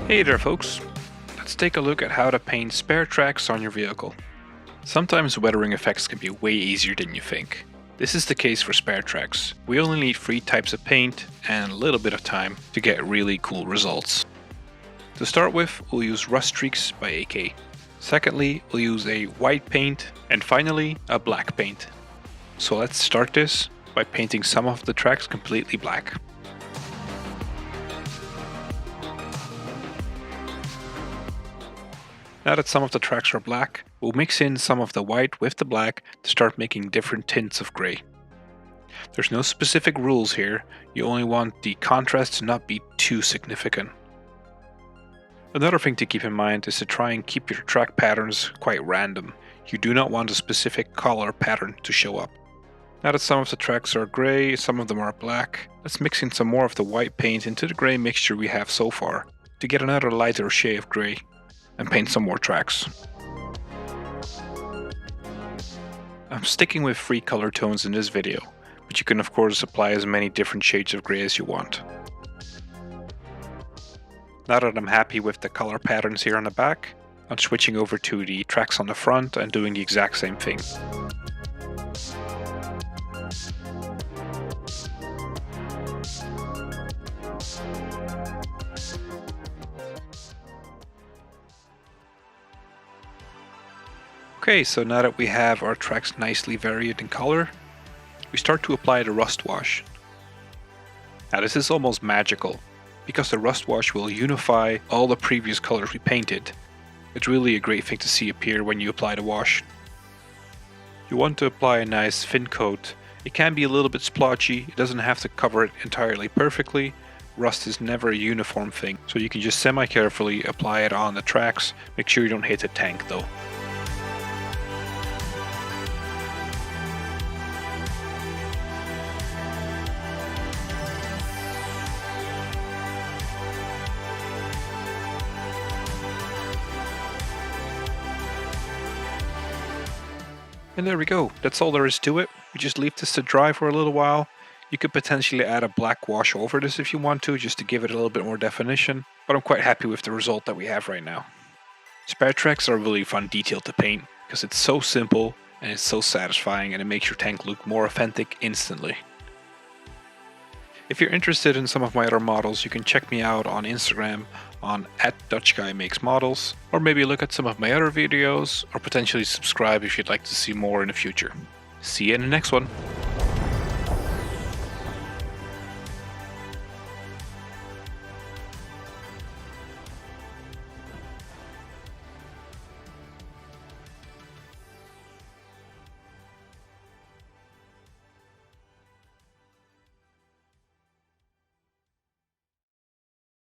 Hey there folks, let's take a look at how to paint spare tracks on your vehicle. Sometimes weathering effects can be way easier than you think. This is the case for spare tracks. We only need 3 types of paint and a little bit of time to get really cool results. To start with, we'll use Rust Streaks by AK. Secondly, we'll use a white paint, and finally a black paint. So let's start this by painting some of the tracks completely black. Now that some of the tracks are black, we'll mix in some of the white with the black to start making different tints of grey. There's no specific rules here, you only want the contrast to not be too significant. Another thing to keep in mind is to try and keep your track patterns quite random. You do not want a specific color pattern to show up. Now that some of the tracks are grey, some of them are black, let's mix in some more of the white paint into the grey mixture we have so far to get another lighter shade of grey, and paint some more tracks. I'm sticking with 3 color tones in this video, but you can of course apply as many different shades of grey as you want. Now that I'm happy with the color patterns here on the back, I'm switching over to the tracks on the front and doing the exact same thing. Okay, so now that we have our tracks nicely varied in color, we start to apply the rust wash. Now this is almost magical, because the rust wash will unify all the previous colors we painted. It's really a great thing to see appear when you apply the wash. You want to apply a nice thin coat. It can be a little bit splotchy, it doesn't have to cover it entirely perfectly. Rust is never a uniform thing, so you can just semi-carefully apply it on the tracks. Make sure you don't hit the tank though. And there we go, that's all there is to it. We just leave this to dry for a little while. You could potentially add a black wash over this if you want to, just to give it a little bit more definition, but I'm quite happy with the result that we have right now. Spare tracks are a really fun detail to paint, because it's so simple and it's so satisfying, and it makes your tank look more authentic instantly. If you're interested in some of my other models, you can check me out on Instagram on @DutchGuyMakesModels, or maybe look at some of my other videos, or potentially subscribe if you'd like to see more in the future. See you in the next one.